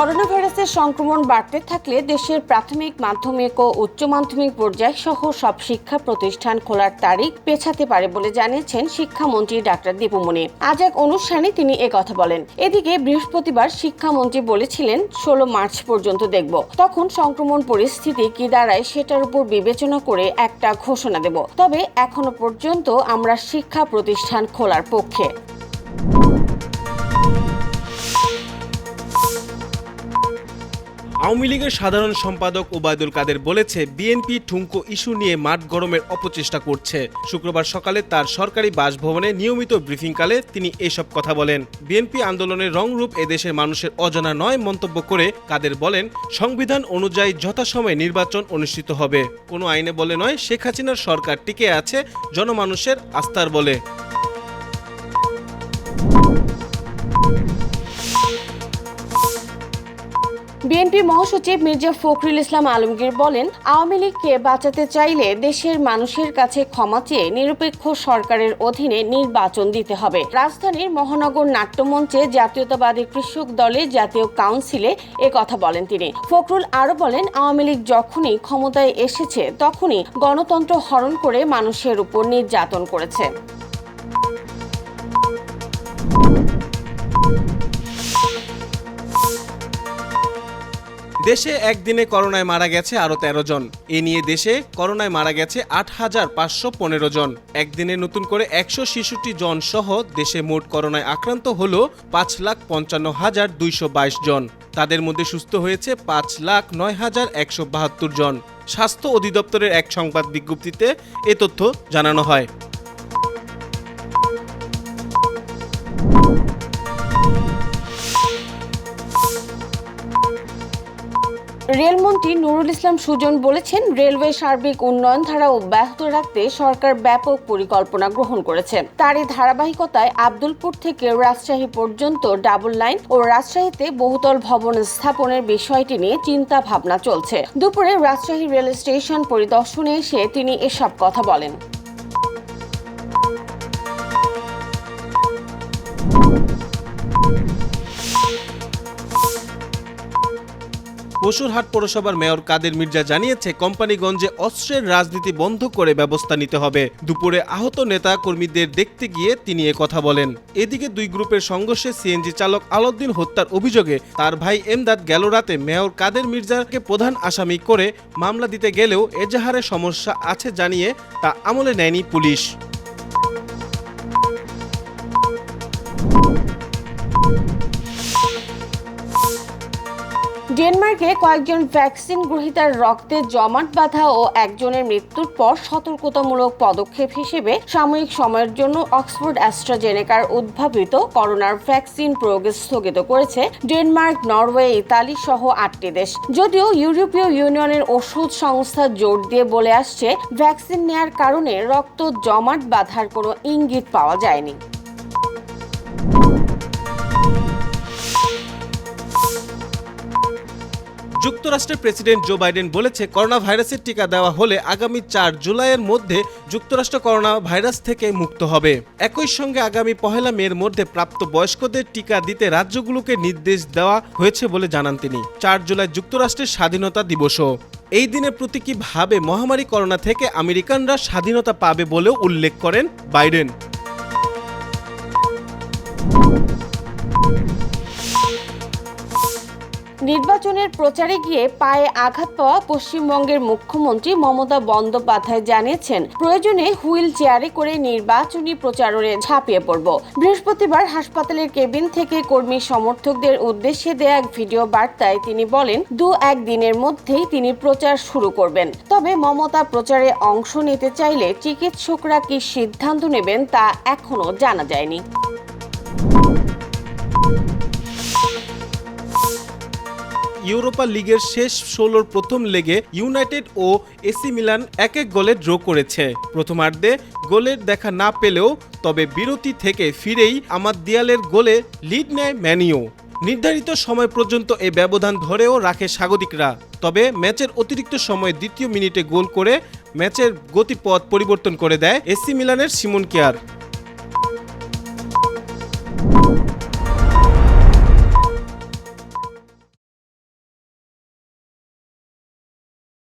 Corona ভাইরাসের সংক্রমণ বাড়তে থাকলে দেশের প্রাথমিক, মাধ্যমিক ও উচ্চ মাধ্যমিক পর্যায় সহ সব শিক্ষা প্রতিষ্ঠান খোলার তারিখ পেছাতে পারে বলে জানিয়েছেন শিক্ষামন্ত্রী ডাক্তার দীপুমনি। আজ এক অনুষ্ঠানে তিনি একথা বলেন। এদিকে বৃহস্পতিবার শিক্ষামন্ত্রী বলেছিলেন 16 মার্চ পর্যন্ত দেখব, তখন সংক্রমণ পরিস্থিতি কি দাঁড়ায় সেটার উপর বিবেচনা করে একটা ঘোষণা দেব। তবে এখনো পর্যন্ত আমরা শিক্ষা প্রতিষ্ঠান খোলার পক্ষে। আওয়ামী লীগের সাধারণ সম্পাদক ওবায়দুল কাদের বলেছে, বিএনপি ঠুনকো ইস্যু নিয়ে মাঠ গরমের অপচেষ্টা করছে। শুক্রবার সকালে তার সরকারি বাসভবনে নিয়মিত ব্রিফিংকালে তিনি এসব কথা বলেন। বিএনপি আন্দোলনের রংরূপ এদেশের মানুষের অজানা নয় মন্তব্য করে কাদের বলেন, সংবিধান অনুযায়ী যথাসময়ে নির্বাচন অনুষ্ঠিত হবে। কোনো আইনে বলে নয়, শেখ হাসিনার সরকার টিকে আছে জনমানুষের আস্থার বলে। বিএনপি মহাসচিব মির্জা ফখরুল ইসলাম আলমগীর বলেন, আওয়ামী লীগকে বাঁচাতে চাইলে দেশের মানুষের কাছে ক্ষমা চেয়ে নিরপেক্ষ সরকারের অধীনে নির্বাচন দিতে হবে। রাজধানীর মহানগর নাট্যমঞ্চে জাতীয়তাবাদী কৃষক দলের জাতীয় কাউন্সিলে কথা বলেন তিনি। ফখরুল আরও বলেন, আওয়ামী লীগ যখনই ক্ষমতায় এসেছে তখনই গণতন্ত্র হরণ করে মানুষের উপর নির্যাতন করেছে। দেশে একদিনে করোনায় মারা গেছে আরও 13 জন। এ নিয়ে দেশে করোনায় মারা গেছে 8,515 জন। একদিনে নতুন করে 166 জন সহ দেশে মোট করোনায় আক্রান্ত হল 5,55,222 জন। তাদের মধ্যে সুস্থ হয়েছে 5,09,172 জন। স্বাস্থ্য অধিদপ্তরের এক সংবাদ বিজ্ঞপ্তিতে এ তথ্য জানানো হয়। রেলমন্ত্রী নুরুল ইসলাম সুজন বলেছেন, রেলওয়ে সার্বিক উন্নয়ন ধারা অব্যাহত রাখতে সরকার ব্যাপক পরিকল্পনা গ্রহণ করেছে। তারই ধারাবাহিকতায় আব্দুলপুর থেকে রাজশাহী পর্যন্ত ডাবল লাইন ও রাজশাহীতে বহুতল ভবন স্থাপনের বিষয়টি নিয়ে চিন্তা ভাবনা চলছে। দুপুরে রাজশাহী রেল স্টেশন পরিদর্শনে এসে তিনি এসব কথা বলেন। বসুরহাট পৌরসভার মেয়র কাদের মির্জা জানিয়েছে, কোম্পানিগঞ্জে অস্ত্রের রাজনীতি বন্ধ করে ব্যবস্থা নিতে হবে। দুপুরে আহত নেতা কর্মীদের দেখতে গিয়ে তিনি কথা বলেন। এদিকে দুই গ্রুপের সংঘর্ষে সিএনজি চালক আলাউদ্দিন হত্যার অভিযোগে তার ভাই এমদাদ গেল রাতে মেয়র কাদের মির্জাকে প্রধান আসামি করে মামলা দিতে গেলেও এজাহারে সমস্যা আছে জানিয়ে তা আমলে নেয়নি পুলিশ। ডেনমার্কে কয়েকজন ভ্যাকসিন গ্রহীতার রক্তে জমাট বাঁধা ও একজনের মৃত্যুর পর সতর্কতামূলক পদক্ষেপ হিসেবে সাময়িক সময়ের জন্য অক্সফোর্ড অ্যাস্ট্রাজেনেকার উদ্ভাবিত করোনার ভ্যাকসিন প্রয়োগ স্থগিত করেছে ডেনমার্ক, নরওয়ে, ইতালি সহ 8টি দেশ। যদিও ইউরোপীয় ইউনিয়নের ওষুধ সংস্থা জোর দিয়ে বলে আসছে, ভ্যাকসিন নেয়ার কারণে রক্ত জমাট বাঁধার কোনো ইঙ্গিত পাওয়া যায়নি। যুক্তরাষ্ট্রের প্রেসিডেন্ট জো বাইডেন বলেছে, করোনা ভাইরাসের টিকা দেওয়া হলে আগামী 4 জুলাইয়ের মধ্যে যুক্তরাষ্ট্র করোনা ভাইরাস থেকে মুক্ত হবে। একই সঙ্গে আগামী 1 মের মধ্যে প্রাপ্তবয়স্কদের টিকা দিতে রাজ্যগুলোকে নির্দেশ দেওয়া হয়েছে বলে জানান তিনি। 4 জুলাই যুক্তরাষ্ট্রের স্বাধীনতা দিবসও। এই দিনে প্রতীকীভাবে মহামারী করোনা থেকে আমেরিকানরা স্বাধীনতা পাবে বলেও উল্লেখ করেন বাইডেন। নির্বাচনের প্রচারে গিয়ে পায়ে আঘাত পাওয়া পশ্চিমবঙ্গের মুখ্যমন্ত্রী মমতা বন্দ্যোপাধ্যায় জানিয়েছেন, প্রয়োজনে হুইল চেয়ারে করে নির্বাচনী প্রচারে ঝাঁপিয়ে পড়ব। বৃহস্পতিবার হাসপাতালের কেবিন থেকে কর্মী সমর্থকদের উদ্দেশ্যে দেয়া এক ভিডিও বার্তায় তিনি বলেন, 2-1 দিনের মধ্যেই তিনি প্রচার শুরু করবেন। তবে মমতা প্রচারে অংশ নিতে চাইলে চিকিৎসকরা কি সিদ্ধান্ত নেবেন তা এখনো জানা যায়নি। ইউরোপা লিগের শেষ 16 প্রথম লেগে ইউনাইটেড ও এসি মিলান 1-1 গোলে ড্র করেছে। প্রথমার্ধে গোলের দেখা না পেলেও তবে বিরতি থেকে ফিরেই আমাদ দিয়ালের গোলে লিড নেয় ম্যানিউ। নির্ধারিত সময় পর্যন্ত এই ব্যবধান ধরেও রাখে স্বাগতিকরা। তবে ম্যাচের অতিরিক্ত সময় 2য় মিনিটে গোল করে ম্যাচের গতিপথ পরিবর্তন করে দেয় এসি মিলানের সিমন কেয়ার।